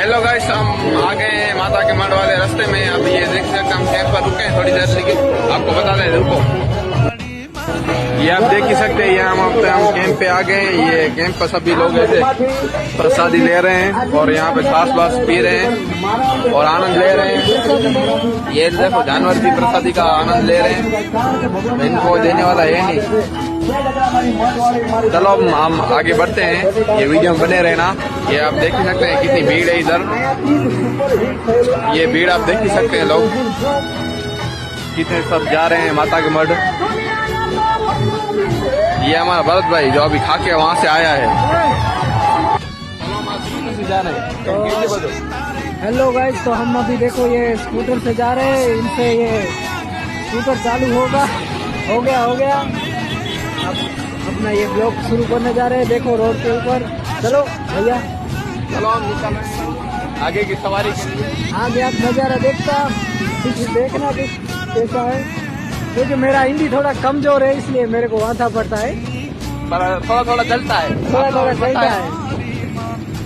Hello guys, हम आ गए हैं माता के मठ वाले रास्ते में। अभी ये देख सकते हैं, हम कैंप पर रुके हैं थोड़ी देर से। आपको बता दें, रुको, ये आप देख ही सकते हैं। यहाँ हम कैंप पे आ गए हैं। ये कैंप पर सभी लोग ऐसे प्रसादी ले रहे हैं और यहाँ पे छाछ वाछ पी रहे हैं और आनंद ले रहे हैं। ये देखो, जानवर भी प्रसादी का आनंद ले रहे हैं, इनको देने वाला है नहीं। चलो हम आगे बढ़ते हैं, ये वीडियो में बने रहना। ये आप देख ही सकते हैं कितनी भीड़ है इधर। ये भीड़ आप देख ही सकते हैं, लोग कितने सब जा रहे हैं माता के मठ। ये हमारा भरत भाई जो अभी खा के वहाँ से आया है। जा रहे हैं। हेलो गाइस, तो हम अभी देखो ये स्कूटर से जा रहे हैं। इनसे ये स्कूटर चालू होगा, हो गया। अब अपना ये ब्लॉग शुरू करने जा रहे हैं। देखो रोड के ऊपर, चलो भैया, चलो हम निकल रहे हैं आगे की सवारी के लिए। आगे आप नज़ारा देखता देखना कैसा है, क्योंकि मेरा हिंदी थोड़ा कमजोर है, इसलिए मेरे को आना पड़ता है। पर थोड़ा चलता है, थोड़ा चलता है।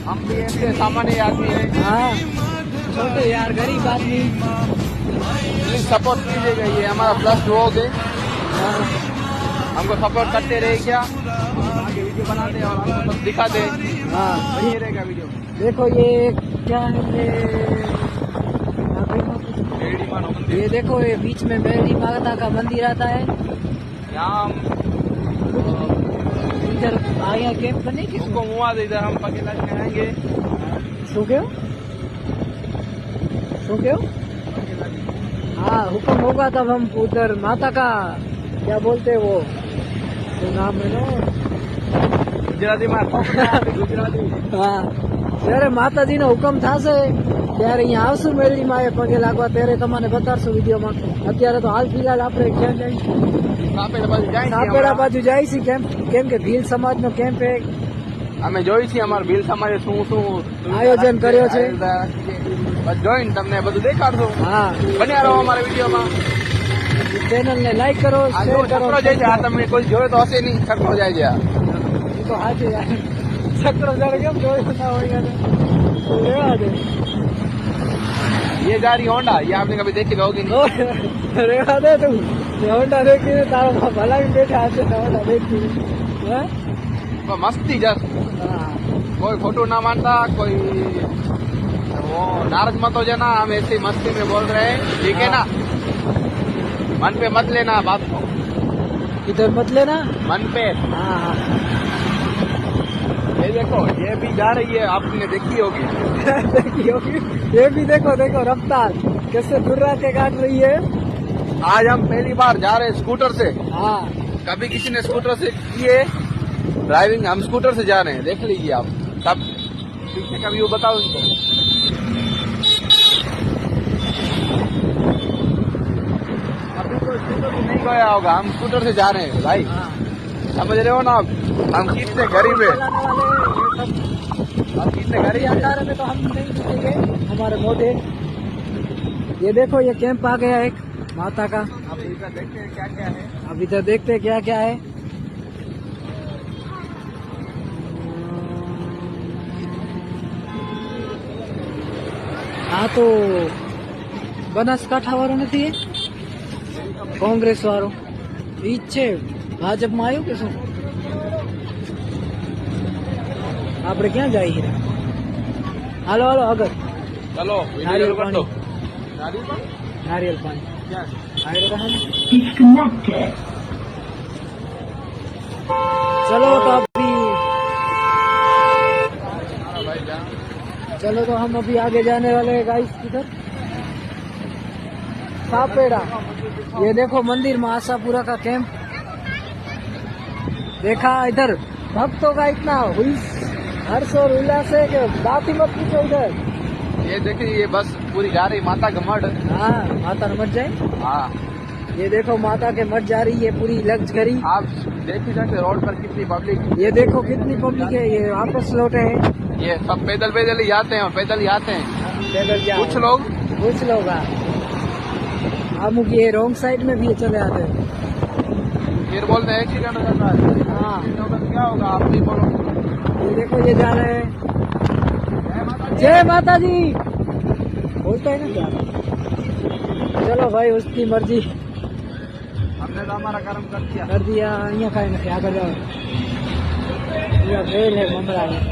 हम भी ऐसे सामान्य आदमी हैं। हाँ, छोटे यार, गरीब आदमी। प्लीज सपोर्ट कीजिएगा। ये हमारा प्लस हो गए, हमको सपोर्ट करते रहे क्या, आगे वीडियो बनाते और आपको सब दिखाते। हाँ, बढ़िया रहेगा वीडियो। देखो ये क्या है, ये देखो, ये बीच में बेड़ी माता का मंदिर आता है। यहाँ हम इधर आया कैंप बने की हमको मुआ दे, इधर हम पकेला आएंगे। सो क्यों? हाँ, हुक्म होगा तब हम उधर माता का क्या बोलते हैं वो, तो नाम है ना गुजराती में गुजराती। हाँ, ત્યારે માતાજીનો હુકમ થશે ત્યારે અહીંયા આવશું મેળવીમાં, એ પગે લાગવા ત્યારે તમને બતાડશું વિડીયોમાં। અત્યારે તો હાલ ફિલહાલ આપણે ક્યાં જઈશું? સાપેડા બાજુ જઈશું કેમ કે ભીલ સમાજનો કેમ્પ છે। અમે જોઈ છીએ અમારા ભીલ સમાજે શું આયોજન કર્યો છે, જોઈને તમને બધું દેખાડશું। હા, બન્યા રહો અમારા વિડીયોમાં। ચેનલને લાઈક કરો, શેર કરો। છકડો જાય છે, આ તમે કોઈ જોયો તો હશે નહીં, છકડો જાય છે। તો હાજે છકડો જાણે કેમ જોયો ના હોય, રેવા દે। ये गाड़ी होंडा, ये आपने कभी देखी होगी नहीं। रेवा दे तू, होंडा देखी तारो भला भी बैठा हશે होंडा देखी। मस्ती जस्ट, कोई फोटो ना मानता, कोई वो नाराज मत हो जाना। हम ऐसी मस्ती में बोल रहे हैं, ठीक है ना? मन पे मत लेना बात को, इधर मत लेना मन पे। हाँ, ये देखो, ये भी जा रही है, आपने देखी होगी। देखी होगी। ये भी देखो रफ्तार कैसे दुर्रा के काट रही है। आज हम पहली बार जा रहे हैं स्कूटर से। हाँ, कभी किसी ने स्कूटर से किए ड्राइविंग, हम स्कूटर से जा रहे हैं, देख लीजिए आप। तब पीछे का व्यू बताओ इनको। अभी तो स्कूटर से नहीं गया होगा, हम स्कूटर से जा रहे हैं भाई। हाँ, समझ रहे हो ना आप, हम कितने गरीब है। हम कितने गरीब अंधारे में तो हम नहीं दिखेंगे, हमारे मोटे। ये देखो, ये कैंप आ गया एक माता का। अब इधर देखते हैं क्या क्या है। अब इधर देखते हैं क्या क्या है। हाँ, तो બનાસકાંઠા વાળો નથી, કોંગ્રેસ વાળો ઈ જ છે। ભાજપમાં આવ્યું કે શું? આપણે ક્યાં જઈએ? હાલો આગળ। चलो नारियल वीडियो कर दो। नारियल पानी क्या चलो तो अभी चलो तो हम अभी आगे जाने वाले हैं गाइस। किधर? सापेड़ा। ये देखो मंदिर में आशापुरा का कैंप देखा। इधर भक्तों का इतना हर्ष और उल्लास है कि बात ही मत पूछो। इधर ये देखिए, ये बस पूरी जा रही माता का मठ। हाँ, माता न मठ जाए। हाँ, ये देखो माता के मठ जा रही है पूरी लग्जरी। आप देख ही सकते रोड पर कितनी पब्लिक। ये देखो कितनी पब्लिक है। ये वापस लौटे हैं। ये सब पैदल ही आते हैं, पैदल ही आते हैं। पैदल क्या कुछ लोग हम ये रॉन्ग साइड में भी चले आते हैं। फिर बोलते हैं एक्सीडेंट हो जाता है। हाँ, क्या होगा आप नहीं बोलो। ये देखो ये जा रहे हैं। जय माता दी बोलता है ना क्या चलो भाई उसकी मर्जी हमने तो हमारा कर्म कर दिया અહીંયા કાંઈ નથી આગળ જાઓ ये फेल है ममरा में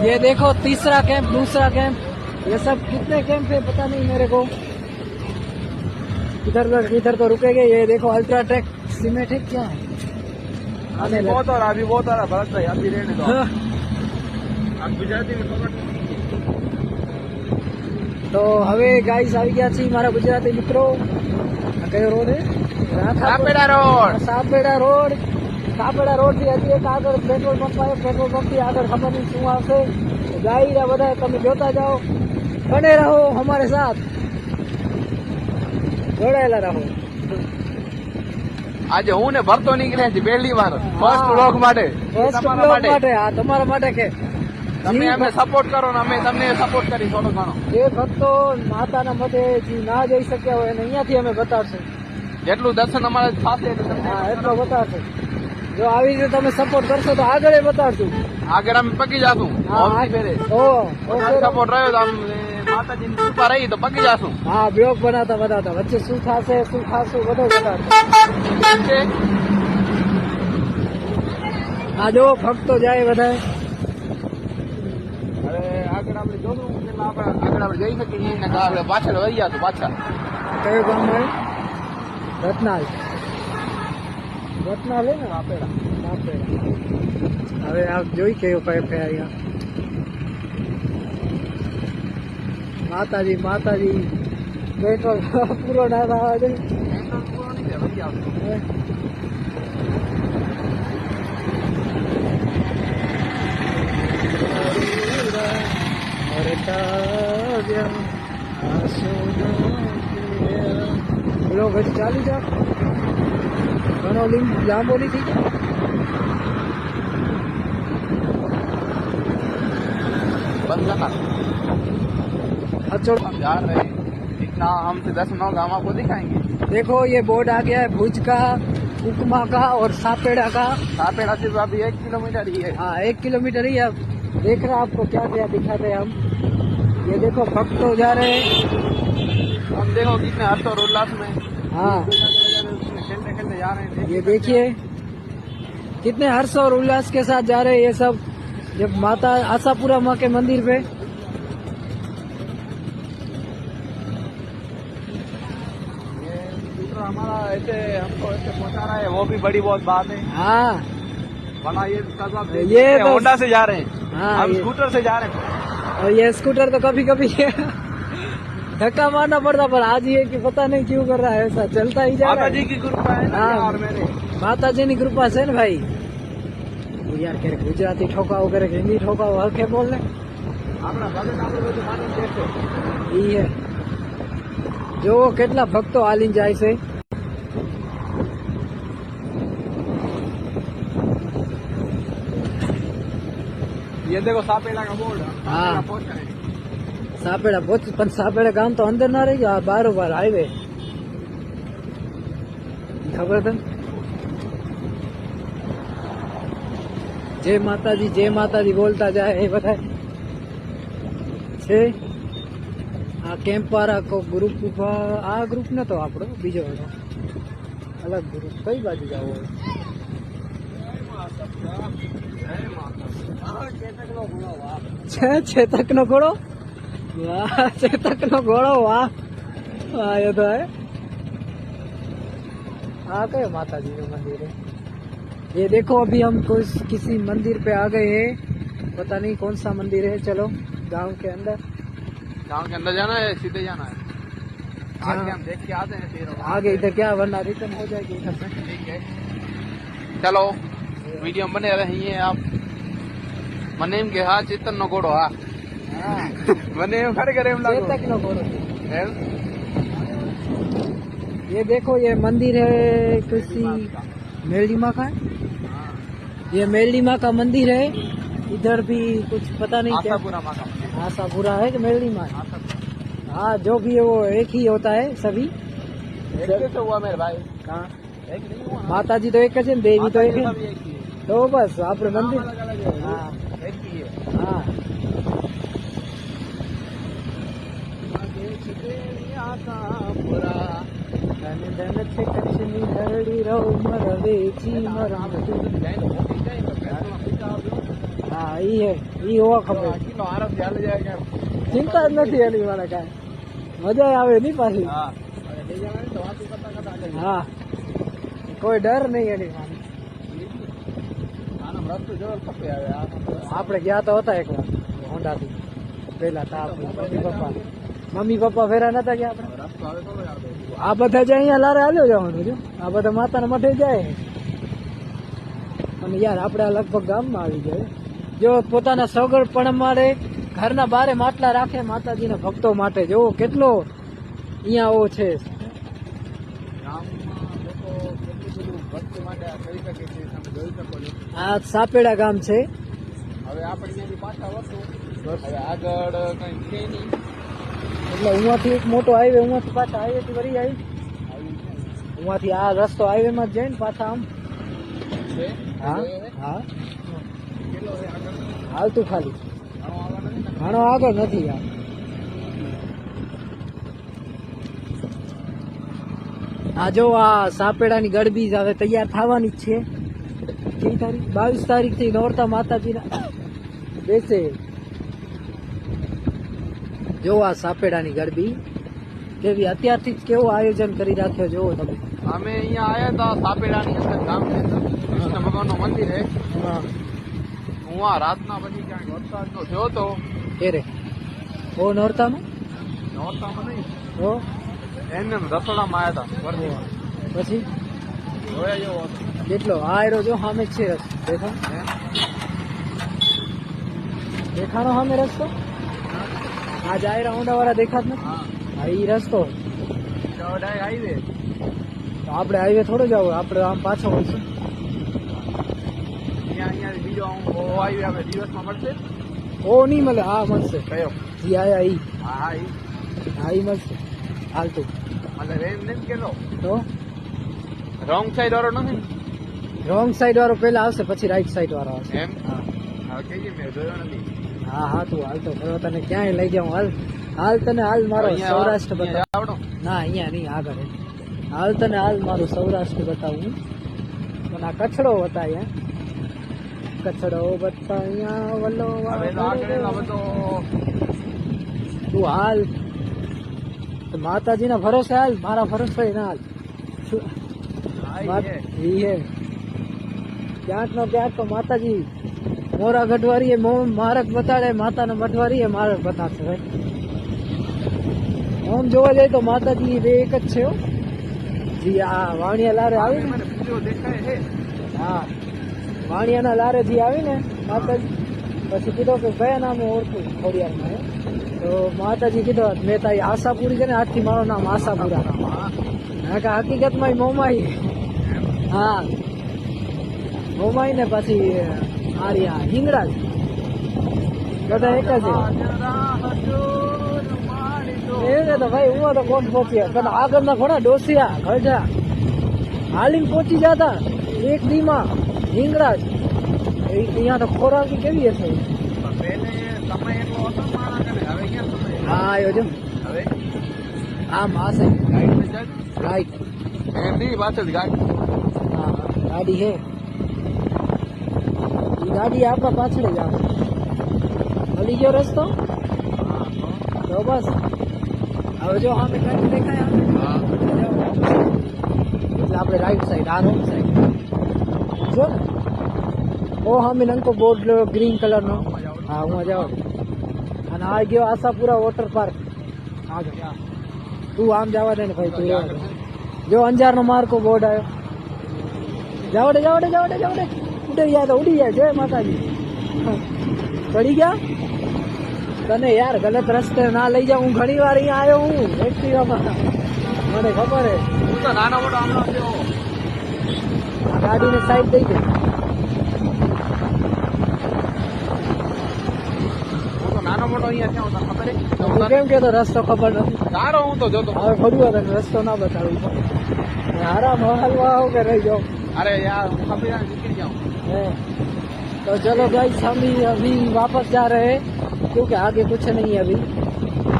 ये देखो तीसरा कैंप दूसरा कैंप ये सब कितने कैंप है पता नहीं मेरे को इधर तो रुकेंगे ये देखो अल्ट्राटेक सिमेटिक क्या है आने लगा। अभी बहुत आ रहा भरत भाई अभी रहने दो हाँ। आप गुजराती में खबर તો હવે ગાઈસ આવી ગયા છીએ મારા ગુજરાતી મિત્રો આ કયો રોડ છે સાપેડા રોડ સાપેડા રોડ થી હજી એક આગળ પેટ્રોલ પંપ આવ્યો પેટ્રોલ પંપ થી આગળ ખબર નહીં શું આવશે ગાઈરા બધા તમે જોતા જાઓ બને રહો हमारे साथ જોડાયેલા રહો આજે હું ને ભરતો નીકળ્યા છે પહેલી વાર ફર્સ્ટ હા. વ્લોગ માટે ફર્સ્ટ તમારા બ્લોક માટે માટે આ તમારા માટે કે તમે અમે સપોર્ટ કરો ને અમે તમને સપોર્ટ કરી થોડો ઘણો જે ભક્તો માતાના મઢે જે ના જઈ શક્યા હોય એને અહીંયાથી અમે બતાવશું જેટલું દર્શન અમારે થશે એટલું તમને હા એટલો બતાવશું જો આવી રીતે તમે સપોર્ટ કરશો તો આગળ બતાવશું આગળ અમે પકી જાશું હા ઓમથી ફેરે ઓકે સપોર્ટ રહ્યો તો આમ માતાજીની કૃપા રહી તો પકી જાશું હા બ્લોગ બનાવતા બતાવતા વચ્ચે શું થશે શું ખાશું બધું બતાવતા આ જો ભક્તો જાય બધા હવે આગળ આપણે જોશું કેટલા આગળ આપણે જઈ શકીએ ને આપણે પાછળ વહી જશું પાછા કયું ગામ આવે રત્નાલ રત્નાલ હે ને વાપેડા હવે આપ જોઈ કેવું પાઇપ છે અહીંયા માતાજી માતાજી પેટ્રોલ પૂરો ના થવા દે પૂરો નહીં થાય વહી આવશું लोग हजी चाली जा घणो लांबो नहीं थी बंद करना अच्छा हम जा रहे हैं इतना हमसे 10-9 गाँव आपको दिखाएंगे देखो ये बोर्ड आ गया है भुज का उकमा का और सापेड़ा का सापेड़ा से अभी 1 किलोमीटर ही है हाँ 1 किलोमीटर ही है देख रहा आपको क्या क्या दिखाते हैं हम ये देखो भक्त तो जा रहे हैं हम देखो कितने हर्ष और उल्लास में हाँ खेलते खेलते जा रहे हैं ये देखिए कितने हर्ष और उल्लास के साथ जा रहे हैं ये सब जब माता आशापुरा माँ के मंदिर पे दूसरा हमारा ऐसे हमको ऐसे पहुंचा रहा है वो भी बड़ी बहुत बात है हाँ वरना ये सब आप ये ये तो- होंडा से जा रहे हैं हाँ, हम ये- स्कूटर से जा रहे हैं और ये स्कूटर तो कभी कभी धक्का मारना पड़ता पर आज ये कि पता नहीं क्यों कर रहा है ऐसा चलता ही जा रहा माता है जी की कृपा है ना हाँ। और मेरे માતાજીની કૃપા છે ને ભાઈ યાર ક્યારેક ગુજરાતી ઠોકાવો ક્યારેક હિન્દી ઠોકાવો હરખે બોલ ને આપણા ભગત આપણે બધું માની દેશે ઈ હે જો કેટલા ભક્તો હાલીને જાય છે ये देखो सापेड़ा का बोर्ड हाँ। पहुंच रहे हैं સાપેડા પણ સાપેડા ગામ તો અંદર ના રહી ગયો આ બારોબાર હાઈવે ખબર તને જય માતાજી બોલતા જાય એ બધા છે આ કેમ્પ વાળા ગ્રુપ આ ગ્રુપ નતો આપણો બીજો હતો અલગ ગ્રુપ કઈ બાજુ જવું હોય ચેતક નો ઘોડો वाह चेतक नो घोड़ो वाह वाह ये तो है आ गए माता जी का मंदिर है ये देखो अभी हम किसी मंदिर पे आ गए हैं पता नहीं कौन सा मंदिर है चलो गांव के अंदर जाना है सीधे जाना है हाँ। आगे हम देख के आते हैं फिर आगे इधर क्या वरना रिटर्न हो जाएगी इधर से ठीक है चलो वीडियो में बने रहिए आप मने एम के हाँ चेतन नो घोड़ो हाँ हाँ મને એમ ખરેખર એમ લાગ્યું चेतक नो घोड़ो એમ? ये देखो ये मंदिर है किसी मेलडी माँ का है ये मेलडी माँ का मंदिर है इधर भी कुछ पता नहीं क्या आशापुरा माँ का आशापुरा है कि मेलडी माँ है? हाँ जो भी है वो एक ही होता है सभी एक कैसे हुआ मेरे भाई कहाँ एक नहीं हुआ माता जी तो एक है देवी तो एक है सब एक ही है। તો બસ આપણે મંદિર હા હા ધન ધન છે કચ્છની હરડી રહો મરવેચી મરમતી હા ઈ હોવા ખબર ચિંતા જ નથી એની વાળા કાંઈ મજા આવે નહીં પાછી હા કોઈ ડર નહીં એની આપણે ગયા તો હતા એક વાર હોન્ડાથી પેલા તાપ મમ્મી પપ્પા ફેરા નતા ગયા આપણે આ બધા જ અહીંયા લારે હાલ્યો જવાનું જો આ બધા માતાના મઠે જાય અને યાર આપણે આ લગભગ ગામમાં આવી જાય જો પોતાના સગવડપણ માટે ઘરના બારે માટલા રાખે માતાજીના ભક્તો માટે જો કેટલો અહીંયા ઓ છે આ સાપેડા ગામ છે હવે આપણે ત્યાંથી પાછા વળશું હવે આગળ કઈ છે નહીં એટલે અહીંયાથી એક મોટો હાઈવે અહીંયાથી પાછા હાઈવે થી વળી આવી અહીંયાથી આ રસ્તો હાઈવે માં જ જાય ને પાછા આમ છે હા હા કેટલો છે આગળ હાલતું ખાલી ઘણો આવવા નથી ને? ઘણો આગળ નથી યાર આ જો આ સાપેડાની ગરબી હવે તૈયાર થવાની જ છે કઈ તારીખ 22 તારીખ થી નોરતા માતાજીના બેસે જો આ સાપેડાની ગરબી કેવી અત્યારથી જ કેવું આયોજન કરી રાખ્યો જોવો તમે અમે અહીંયા આયા હતા સાપેડાની અંદર ગામ છે કૃષ્ણ ભગવાનનું મંદિર છે હા હું આ રાતના પછી ક્યાંક વરસાદનો થયો તો કેરે ઓ નોરતાનું નોરતામાં નહીં ઓ એમને રસોડામાં આવ્યા હતા વરસાદ પછી જોયા જેવો હતો. કેટલો આ આયરો જો સામે જ છે રસ્તો દેખો દેખાણો સામે રસ્તો આ જાયરા ઊંડા વાળા દેખાત ને હા હા ઈ રસ્તો ચવડાઈ હાઈવે તો આપણે હાઈવે થોડો જ આવો આપણે આમ પાછો હોઈશું અહીંયા બીજો હાઈવે આપણે દિવસમાં મળશે ઓ નહીં મળે હા મળશે કયો જી આયા ઈ હા હા ઈ હા ઈ મળશે હાલતું એટલે એમ નથી કેતો તો રોંગ સાઈડ વાળો નથી રોંગ સાઈડ વાળો પેલા આવશે પછી રાઈટ સાઈડ વાળો આવશે એમ હા હા કહીએ મેં જોયો નથી હા હા તું હાલતો ખરો તને ક્યાંય લઈ જાઉં હાલ હાલ તને હાલ મારો અહીંયા સૌરાષ્ટ્ર અહીંયા બતાવ આવડો ના અહીંયા નહીં આગળ હે. હાલ તને હાલ મારું સૌરાષ્ટ્ર બતાવું પણ આ કચડો બતાય કચડો બતાયા વલ્લો હવે તો આગળ એનો બધો તું હાલ તો માતાજીના ભરોસે હાલ મારા ભરોસે ના હાલ શું હા ઈ છે. ઈ હે ક્યાંક નો ક્યાંક તો માતાજી મોરા ગઢવારી મારક બતાડે માતાના મઢવારી મારક બતાડશે ભાઈ આમ જોવા જાય તો માતાજી બે એક જ છે હો. જી આ વાણિયા લારે આવી ને મને બીજો દેખાય છે હા વાણિયાના લારે જી આવી ને માતાજી પછી કીધો કે કયા નામે ઓળખું ખોડિયારમાં હે? તો માતાજી કીધો મેં તારી આશાપુરી છે ને આજથી મારું નામ આશાપુરા હા કે હકીકતમાં મોમાઈ હા મોમાઈ ને પછી આર્યા હિંગળાજ બધા એક જ એ તો ભાઈ હું તો કોણ પહોંચ્યા તને આગળના ઘણા ડોસિયા ગઢા હાલીને પહોંચી જતા એક દીમાં હિંગળાજ અહીંયા તો ખોરાકી કેવી હશે પહેલે સમય એટલો હતો મારા કને હવે ક્યાં સમય હા આવ્યો જો હવે આમ આ સાઈડ ગાડી ને જાય રાઈટ એમની પાછળ ગાડી હા ગાડી હે ઈ ગાડી આપણા પાછળ જ આવે મળી ગયો રસ્તો તો બસ હવે જો સામે ગાડી દેખાય હા એટલે આપણે રાઈટ સાઈડ આ રોંગ સાઈડ જો ને ઓ સામે નંકો બોર્ડ ગ્રીન કલર નો હા હું જાઉં અને આ ગયો આશાપુરા વોટર પાર્ક આગળ તું આમ જવા દે ને ભાઈ તું રહેવા દે. જો અંજાર નો માર્કો બોર્ડ આવ્યો જાવ દે ઉડી ગયા તો ઉડી જાય જય માતાજી ચડી ગયા તને યાર ગલત રસ્તે ના લઈ જાઉં હું ઘણી વાર અહીંયા આવ્યો હું એક્ટિવામાં મને ખબર હે હું તો નાનો મોટો હમણાં થયો આ ગાડીને સાઈડ દઈ દે હું તો નાનો મોટો અહીંયા થયો તને ખબર તું છે કેમ કેતો રસ્તો ખબર નથી તારો હું તો જોતો હવે ખડું તને રસ્તો ના બતાડવું આરામ હાલવા આવ કે રહી જાઉં અરે યાર હું ખબર નીકળી જાઉં है। तो चलो गाइस हम अभी वापस जा रहे हैं क्योंकि आगे कुछ नहीं है अभी।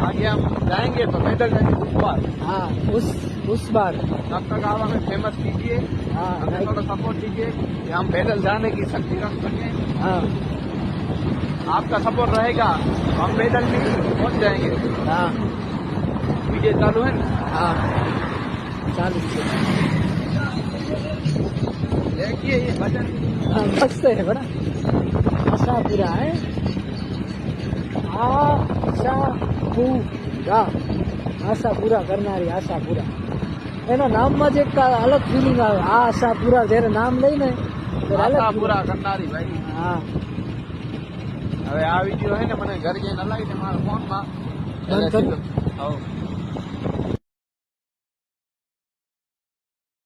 आगे हम जाएंगे तो पैदल जाएंगे उस बार। हाँ उस बार। तब तक आप हमें फेमस कीजिए, हाँ हमें थोड़ा सपोर्ट कीजिए कि हम पैदल जाने की शक्ति रख सकें। हाँ आपका सपोर्ट रहेगा तो हम पैदल भी पहुंच जाएंगे। हाँ वीडियो चालू है ना? हाँ 40 से। देखिए ये भजन हाँ मस्त है बड़ा। आशापुरा है, આશાપુરા કરનારી આશાપુરા એના નામમાં જ એક અલગ ફિલિંગ આવે. આ આશાપુરા જયારે નામ લઈને ત્યારે અલગ પૂરા કરનારી ભાઈ. હા હવે આ વિડીયો હે ને મને ઘર જઈને લાવી દે મારા ફોનમાં. બંધ કરી દો. હા